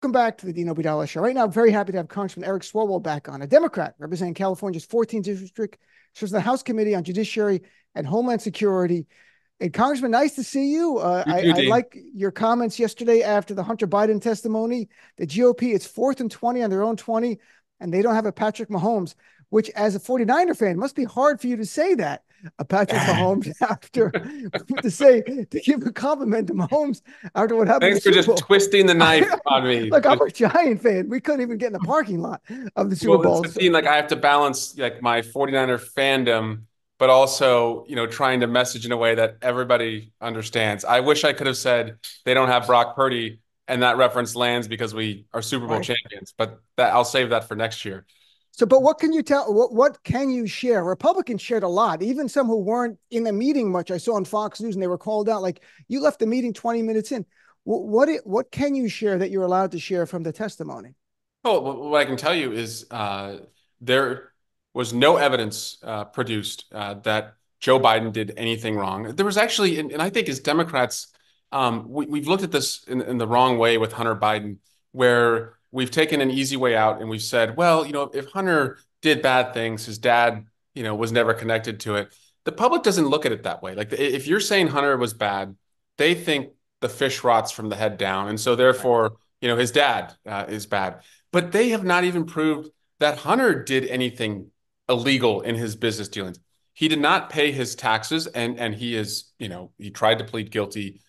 Welcome back to the Dean Obeidallah Show. Right now, I'm very happy to have Congressman Eric Swalwell back on, a Democrat representing California's 14th district, serves on the House Committee on Judiciary and Homeland Security. And Congressman, nice to see you. You too, I Dean. like your comments yesterday after the Hunter Biden testimony. The GOP, it's 4th and 20 on their own 20, and they don't have a Patrick Mahomes, which as a 49er fan, must be hard for you to say that. A Patrick Mahomes after to give a compliment to Mahomes after what happened in the Thanks for Super just Bowl. twisting the knife on me. Look, I'm a Giant fan. We couldn't even get in the parking lot of the Super Well, it's Bowl. a thing, like I have to balance like my 49er fandom, but also, trying to message in a way that everybody understands. I wish I could have said they don't have Brock Purdy and that reference lands because we are Super Bowl Right. champions, but that I'll save that for next year. So, but what can you tell? What can you share? Republicans shared a lot, even some who weren't in the meeting much. I saw on Fox News, and they were called out. Like you left the meeting 20 minutes in. What can you share that you're allowed to share from the testimony? Oh, well, what I can tell you is there was no evidence produced that Joe Biden did anything wrong. There was actually, and I think as Democrats, we've looked at this in the wrong way with Hunter Biden, where we've taken an easy way out and we've said, well, if Hunter did bad things, his dad, was never connected to it. The public doesn't look at it that way. Like if you're saying Hunter was bad, they think the fish rots from the head down, and so Right. therefore, his dad is bad. But they have not even proved that Hunter did anything illegal in his business dealings. He did not pay his taxes, and he is, he tried to plead guilty,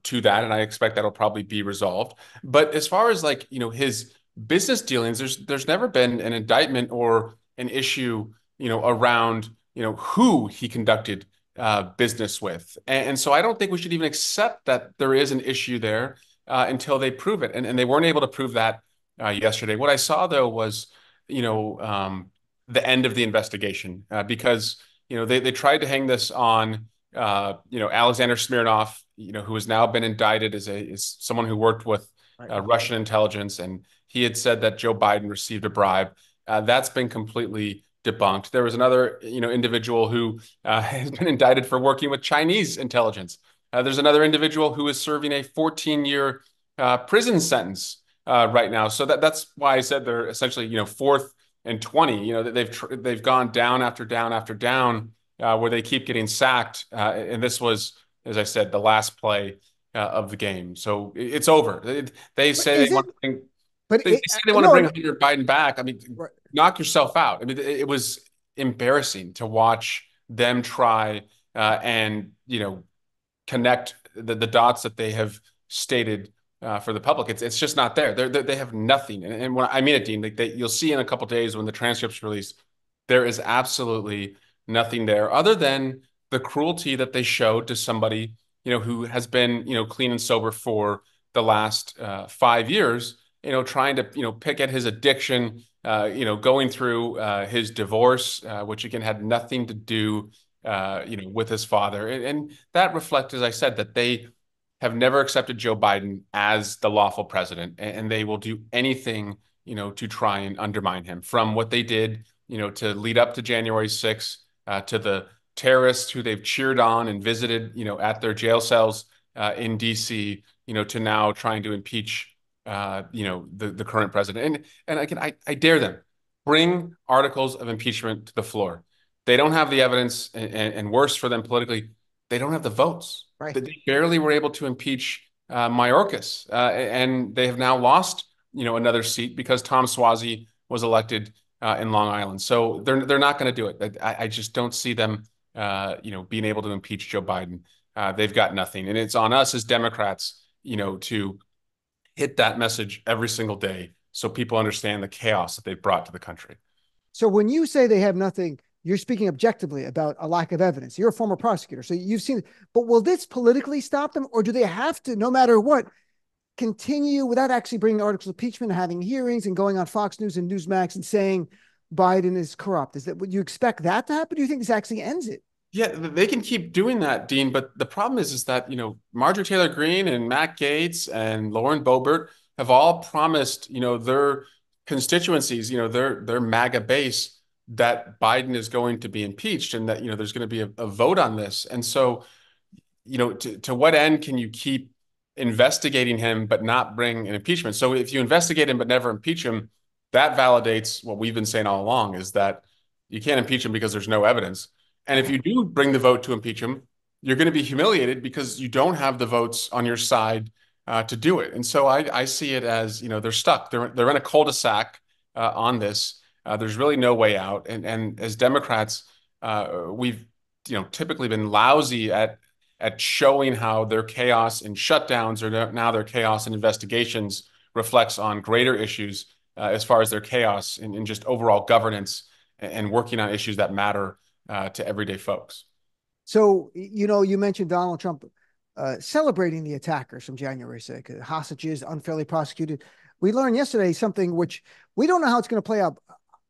to that, and I expect that'll probably be resolved. But as far as like, his business dealings, there's never been an indictment or an issue, around, who he conducted business with. And so I don't think we should even accept that there is an issue there until they prove it. And they weren't able to prove that yesterday. What I saw though was, you know, um, the end of the investigation because they tried to hang this on Alexander Smirnov, who has now been indicted as someone who worked with Right. Russian intelligence, and he had said that Joe Biden received a bribe. That's been completely debunked. There was another individual who has been indicted for working with Chinese intelligence. There's another individual who is serving a 14-year prison sentence right now. So that's why I said they're essentially, 4th and 20. They've gone down after down after down where they keep getting sacked. And this was, as I said, the last play of the game. So it's over. They But say they is it? want to bring. But They say they want to no, bring no. Hunter Biden back. I mean, Right. knock yourself out. I mean, it was embarrassing to watch them try and connect the dots that they have stated for the public. It's just not there. They have nothing. And when I mean it, Dean, like you'll see in a couple of days when the transcript's released, there is absolutely nothing there other than the cruelty that they showed to somebody who has been clean and sober for the last 5 years. Trying to pick at his addiction. Going through his divorce, which again had nothing to do with his father. And that reflects, as I said, that they have never accepted Joe Biden as the lawful president, and they will do anything, to try and undermine him, from what they did, to lead up to January 6th, to the terrorists who they've cheered on and visited, at their jail cells in DC, to now trying to impeach, the current president. And again, I dare them, bring articles of impeachment to the floor. They don't have the evidence, and worse for them politically, they don't have the votes. Right. They barely were able to impeach Mayorkas, and they have now lost, another seat because Tom Suozzi was elected in Long Island. So they're not going to do it. I just don't see them, being able to impeach Joe Biden. They've got nothing, and it's on us as Democrats, to hit that message every single day so people understand the chaos that they've brought to the country. So when you say they have nothing, you're speaking objectively about a lack of evidence. You're a former prosecutor, so you've seen it. But will this politically stop them, or do they have to, no matter what, continue without actually bringing articles of impeachment, having hearings, and going on Fox News and Newsmax and saying Biden is corrupt? Is that, would you expect that to happen? Do you think this actually ends it? Yeah, they can keep doing that, Dean. But the problem is that, Marjorie Taylor Greene and Matt Gaetz and Lauren Boebert have all promised, their constituencies, their MAGA base, that Biden is going to be impeached and that, there's going to be a vote on this. And so, to what end can you keep investigating him but not bring an impeachment. So if you investigate him but never impeach him, that validates what we've been saying all along, is that you can't impeach him because there's no evidence. And if you do bring the vote to impeach him, you're going to be humiliated because you don't have the votes on your side to do it. And so I see it as, they're stuck. They're in a cul-de-sac on this. There's really no way out. And as Democrats, we've typically been lousy at showing how their chaos in shutdowns or now their chaos in investigations reflects on greater issues as far as their chaos in just overall governance and working on issues that matter to everyday folks. So, you mentioned Donald Trump celebrating the attackers from January 6th, hostages unfairly prosecuted. We learned yesterday something which we don't know how it's going to play out.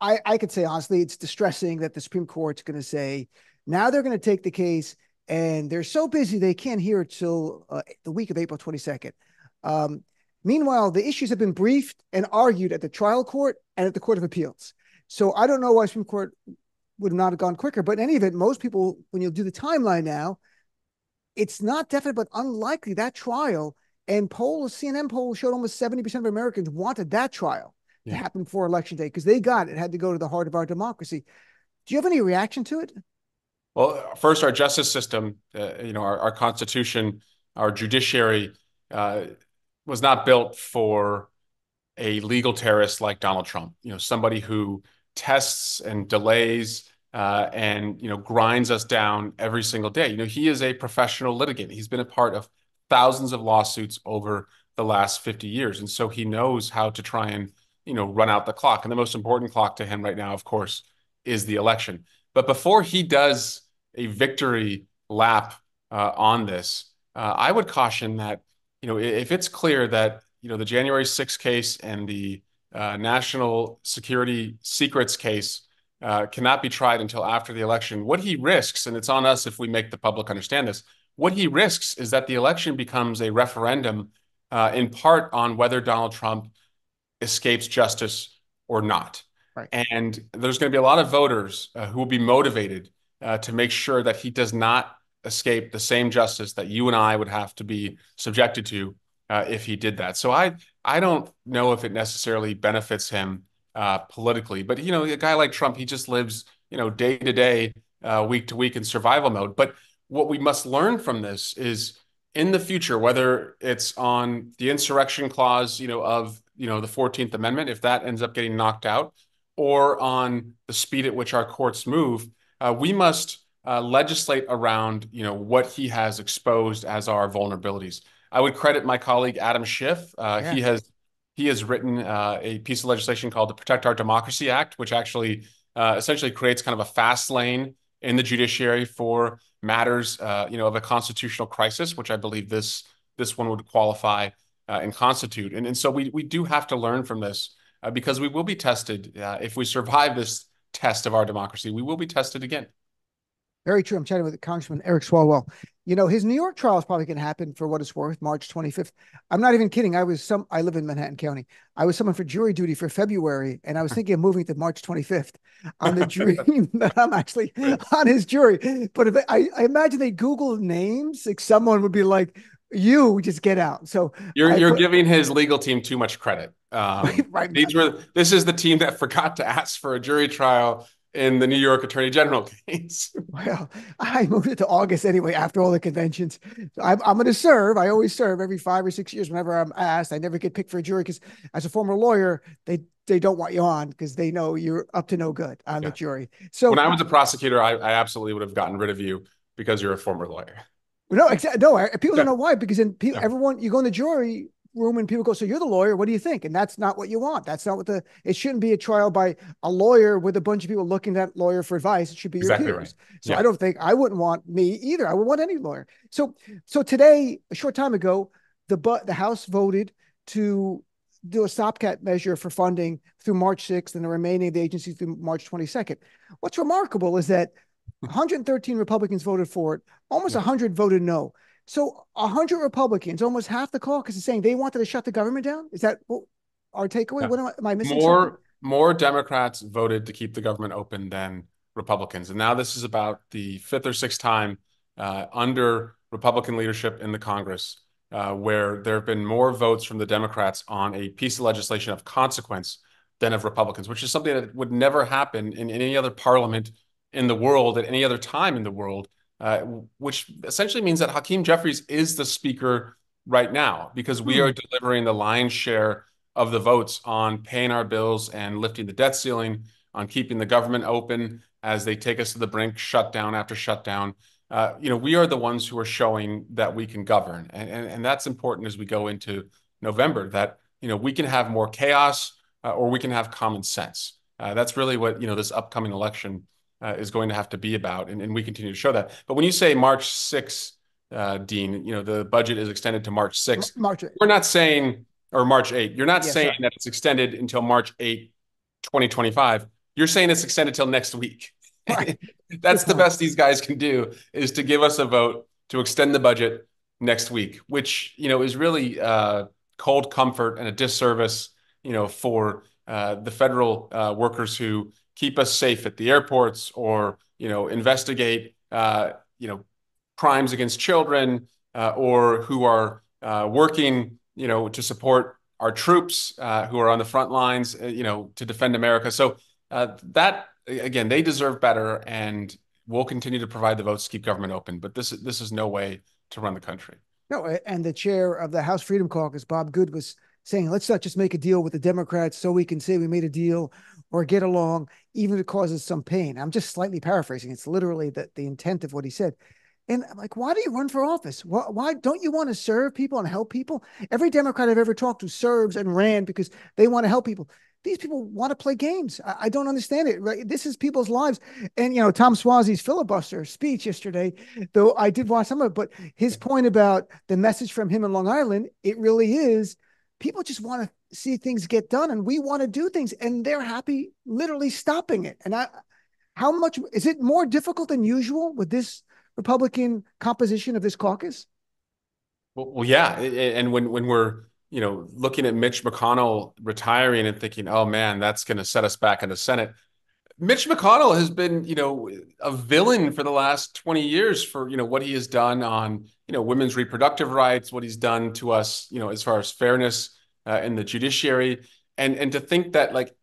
I could say, honestly, it's distressing that the Supreme Court's going to say, now they're going to take the case and they're so busy they can't hear it till the week of April 22nd. Meanwhile, the issues have been briefed and argued at the trial court and at the Court of Appeals. So I don't know why Supreme Court would not have gone quicker. But in any event, most people, when you do the timeline now, it's not definite, but unlikely that trial, and CNN polls showed almost 70% of Americans wanted that trial to happen before Election Day because they got it had to go to the heart of our democracy. Do you have any reaction to it? Well, first, our justice system, our Constitution, our judiciary was not built for a legal terrorist like Donald Trump, somebody who tests and delays and grinds us down every single day. He is a professional litigant. He's been a part of thousands of lawsuits over the last 50 years. And so he knows how to try and, run out the clock. And the most important clock to him right now, of course, is the election. But before he does a victory lap on this, I would caution that, if it's clear that, the January 6th case and the national security secrets case cannot be tried until after the election, what he risks, and it's on us if we make the public understand this, what he risks is that the election becomes a referendum in part on whether Donald Trump escapes justice or not. Right. And there's going to be a lot of voters who will be motivated to make sure that he does not escape the same justice that you and I would have to be subjected to if he did that. So I don't know if it necessarily benefits him politically, but a guy like Trump, he just lives day to day, week to week in survival mode. But what we must learn from this is in the future, whether it's on the insurrection clause, of the 14th Amendment, if that ends up getting knocked out, or on the speed at which our courts move, we must legislate around what he has exposed as our vulnerabilities. I would credit my colleague Adam Schiff. He has written a piece of legislation called the Protect Our Democracy Act, which actually essentially creates kind of a fast lane in the judiciary for matters of a constitutional crisis, which I believe this one would qualify and constitute. And so we do have to learn from this because we will be tested. If we survive this test of our democracy, we will be tested again. Very true. I'm chatting with Congressman Eric Swalwell. His New York trial is probably going to happen for what it's worth, March 25th. I'm not even kidding. I live in Manhattan County. I was summoned for jury duty for February, and I was thinking of moving to March 25th on the jury that I'm actually on his jury. But if I imagine they Google names, like someone would be like, you just get out. So you're giving his legal team too much credit. Right. This is the team that forgot to ask for a jury trial in the New York Attorney General case. Well, I moved it to August anyway, after all the conventions. So I'm going to serve. I always serve every 5 or 6 years whenever I'm asked. I never get picked for a jury because as a former lawyer, they don't want you on because they know you're up to no good on the jury. So when I was a prosecutor, I absolutely would have gotten rid of you because you're a former lawyer. No, exactly. No, people don't know why, because then everyone, you go in the jury room and people go, so you're the lawyer, what do you think? And that's not what you want. That's not what it shouldn't be a trial by a lawyer with a bunch of people looking at that lawyer for advice. It should be your peers. Right. So I wouldn't want me either. I would want any lawyer. So today, a short time ago, the House voted to do a stopgap measure for funding through March 6th and the remaining of the agency through March 22nd. What's remarkable is that 113 Republicans voted for it. Almost 100 voted no. So 100 Republicans, almost half the caucus, is saying they wanted to shut the government down. Is that our takeaway? Yeah. What am I missing? More Democrats voted to keep the government open than Republicans. And now this is about the 5th or 6th time under Republican leadership in the Congress where there have been more votes from the Democrats on a piece of legislation of consequence than of Republicans, which is something that would never happen in any other parliament in the world at any other time in the world, which essentially means that Hakeem Jeffries is the speaker right now because we are delivering the lion's share of the votes on paying our bills and lifting the debt ceiling, on keeping the government open as they take us to the brink, shutdown after shutdown. We are the ones who are showing that we can govern. And that's important as we go into November, that, we can have more chaos or we can have common sense. That's really what, this upcoming election is going to have to be about. And we continue to show that. But when you say March 6th, Dean, the budget is extended to March 6th. March 8th. We're not saying, or March 8th. You're not saying sorry. that it's extended until March 8th, 2025. You're saying it's extended till next week. Right. That's the best these guys can do, is to give us a vote to extend the budget next week, which, is really cold comfort and a disservice, for the federal workers who keep us safe at the airports or, investigate, crimes against children or who are working, to support our troops who are on the front lines, to defend America. So that, again, they deserve better, and we'll continue to provide the votes to keep government open. But this is no way to run the country. No, and the chair of the House Freedom Caucus, Bob Good, was saying, let's not just make a deal with the Democrats so we can say we made a deal or get along, even if it causes some pain. I'm just slightly paraphrasing. It's literally the intent of what he said. And I'm like, why do you run for office? Why don't you want to serve people and help people? Every Democrat I've ever talked to serves and ran because they want to help people. These people want to play games. I don't understand it. Right? This is people's lives. And, Tom Suozzi's filibuster speech yesterday, though I did watch some of it, but his point about the message from him in Long Island, it really is people just want to see things get done, and we want to do things, and they're happy literally stopping it. And how much is it more difficult than usual with this Republican composition of this caucus? Well, yeah. And when we're, looking at Mitch McConnell retiring and thinking, oh man, that's going to set us back in the Senate. Mitch McConnell has been, a villain for the last 20 years for, what he has done on, women's reproductive rights, what he's done to us, as far as fairness in the judiciary. And to think that, like,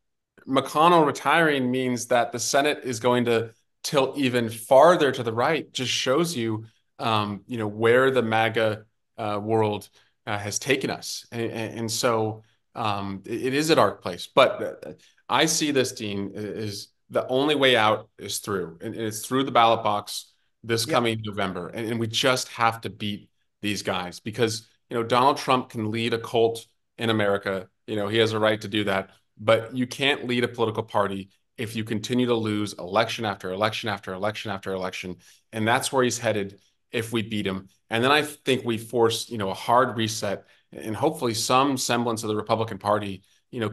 McConnell retiring means that the Senate is going to tilt even farther to the right just shows you, where the MAGA world has taken us. And so it is a dark place. But I see this, Dean, is the only way out is through. And it's through the ballot box this coming November. And we just have to beat these guys because, Donald Trump can lead a cult in America. He has a right to do that. But you can't lead a political party if you continue to lose election after election after election after election. And that's where he's headed if we beat him. And then I think we force, a hard reset, and hopefully some semblance of the Republican Party,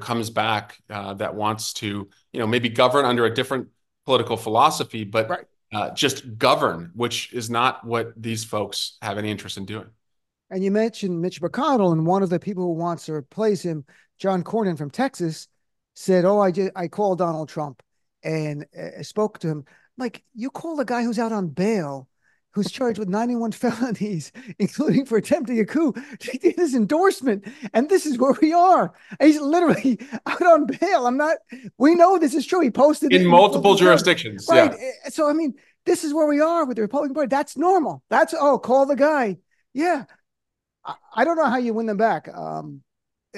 comes back that wants to, maybe govern under a different political philosophy, but just govern, which is not what these folks have any interest in doing. And you mentioned Mitch McConnell, and one of the people who wants to replace him, John Cornyn from Texas, said, "Oh, I called Donald Trump and spoke to him." Like, you call a guy who's out on bail, who's charged with 91 felonies, including for attempting a coup, to get his endorsement, and this is where we are. He's literally out on bail. We know this is true. He posted in it multiple jurisdictions. Right. Yeah. So, this is where we are with the Republican Party. That's normal. Call the guy. Yeah. I don't know how you win them back,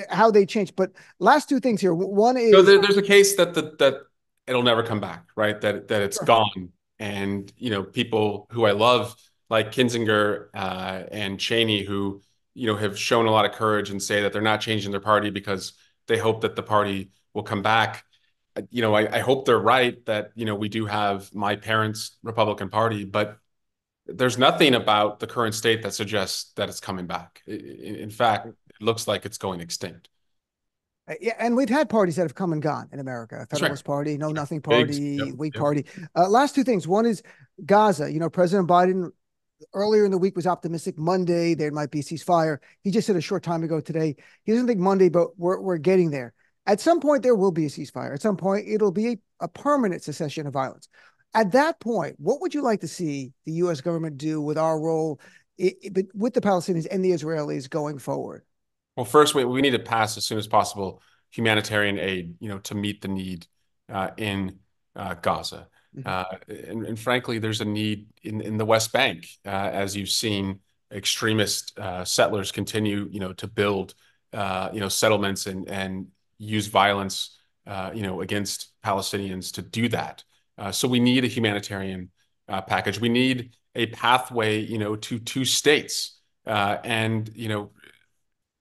how they change. But last two things here. One is there's a case that it'll never come back, right? That it's gone. And, people who I love, like Kinzinger and Cheney, who, have shown a lot of courage and say that they're not changing their party because they hope that the party will come back. I hope they're right that, we do have my parents' Republican Party, but there's nothing about the current state that suggests that it's coming back. In fact, it looks like it's going extinct. Yeah, and we've had parties that have come and gone in America. Federalist Party, No Nothing Party, Whig Party. Last two things. One is Gaza. President Biden earlier in the week was optimistic. Monday, there might be a ceasefire. He just said a short time ago today, he doesn't think Monday, but we're getting there. At some point, there will be a ceasefire. At some point, it'll be a permanent cessation of violence. At that point, what would you like to see the U.S. government do with our role but with the Palestinians and the Israelis going forward? Well, first, we need to pass as soon as possible humanitarian aid, to meet the need in Gaza. Mhm. And frankly, there's a need in the West Bank, as you've seen extremist settlers continue, to build, settlements and use violence, against Palestinians to do that. So we need a humanitarian package. We need a pathway, to two states. And,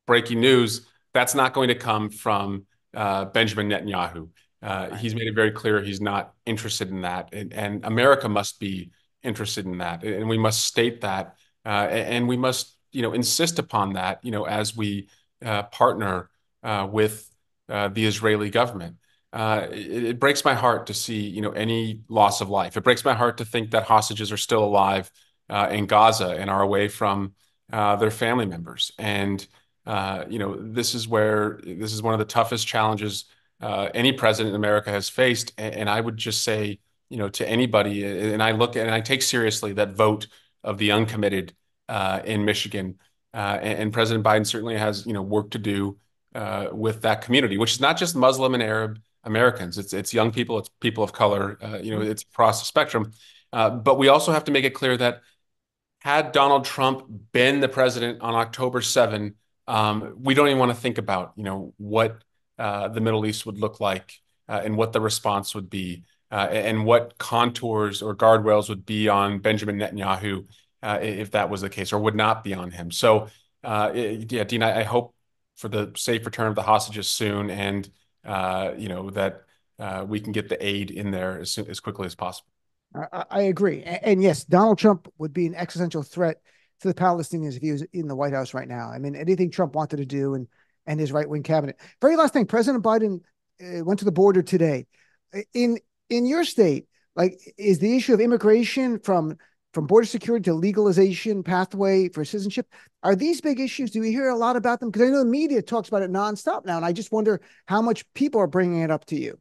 breaking news, that's not going to come from Benjamin Netanyahu. Right. He's made it very clear he's not interested in that. And America must be interested in that. And we must state that. And we must, insist upon that, as we partner with the Israeli government. It breaks my heart to see, any loss of life. It breaks my heart to think that hostages are still alive in Gaza and are away from their family members. And this is one of the toughest challenges any president in America has faced. And I would just say, to anybody, and I take seriously that vote of the uncommitted in Michigan. And President Biden certainly has, work to do with that community, which is not just Muslim and Arab Americans. It's young people, it's people of color, it's across the spectrum. But we also have to make it clear that had Donald Trump been the president on October 7, we don't even want to think about, what the Middle East would look like and what the response would be and what contours or guardrails would be on Benjamin Netanyahu if that was the case, or would not be on him. So, yeah, Dean, I hope for the safe return of the hostages soon, and that we can get the aid in there as quickly as possible. I agree. And yes, Donald Trump would be an existential threat to the Palestinians if he was in the White House right now. I mean, anything Trump wanted to do and his right-wing cabinet. Very last thing, President Biden went to the border today. In your state, like, is the issue of immigration from border security to legalization pathway for citizenship, are these big issues? Do we hear a lot about them? Because I know the media talks about it nonstop now, and I just wonder how much people are bringing it up to you.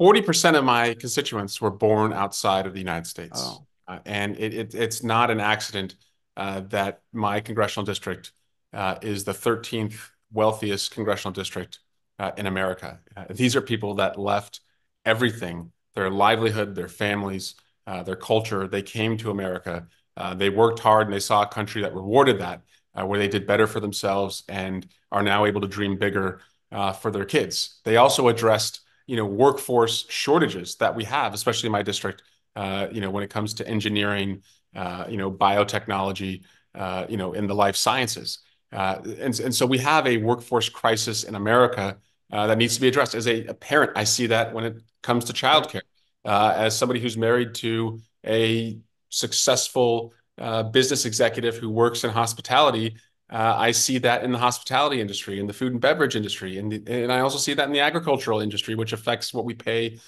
40% of my constituents were born outside of the United States. Oh, And it's not an accident that my congressional district is the 13th wealthiest congressional district in America. These are people that left everything, their livelihood, their families, their culture. They came to America. They worked hard and they saw a country that rewarded that, where they did better for themselves and are now able to dream bigger for their kids. They also addressed workforce shortages that we have, especially in my district, when it comes to engineering, biotechnology, in the life sciences. And so we have a workforce crisis in America that needs to be addressed. As a parent, I see that when it comes to childcare. As somebody who's married to a successful business executive who works in hospitality, I see that in the hospitality industry, in the food and beverage industry, and I also see that in the agricultural industry, which affects what we pay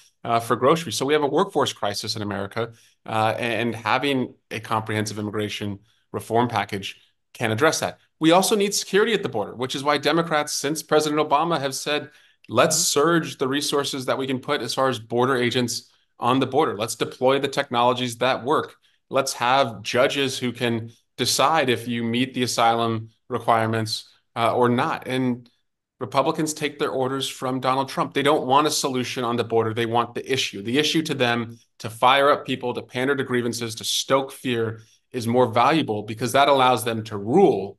for groceries. So we have a workforce crisis in America, and having a comprehensive immigration reform package can address that. We also need security at the border, which is why Democrats, since President Obama, have said, let's surge the resources that we can put as far as border agents on the border. Let's deploy the technologies that work. Let's have judges who can decide if you meet the asylum requirements or not. And Republicans take their orders from Donald Trump. They don't want a solution on the border. They want the issue. The issue to them, to fire up people, to pander to grievances, to stoke fear, is more valuable because that allows them to rule,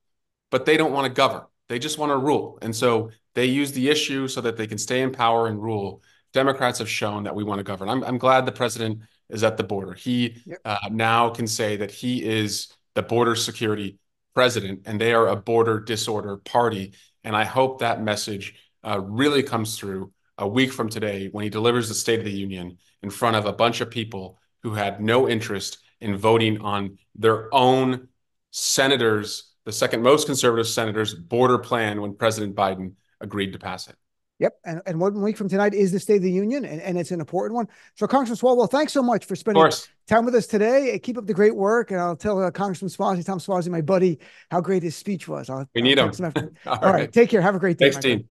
but they don't want to govern. They just want to rule. And so they use the issue so that they can stay in power and rule. Democrats have shown that we want to govern. I'm glad the president is at the border. He yep. Now can say that he is the border security president, and they are a border disorder party. And I hope that message really comes through a week from today when he delivers the State of the Union in front of a bunch of people who had no interest in voting on their own senators, the second most conservative senators' border plan when President Biden agreed to pass it. Yep. And 1 week from tonight is the State of the Union, and it's an important one. So, Congressman Swalwell, thanks so much for Of spending course, time with us today. Keep up the great work. And I'll tell Congressman Suozzi, Tom Suozzi, my buddy, how great his speech was. we I'll need him. text him after. All All right. right. Take care. Have a great day, Thanks, my friend. Dean.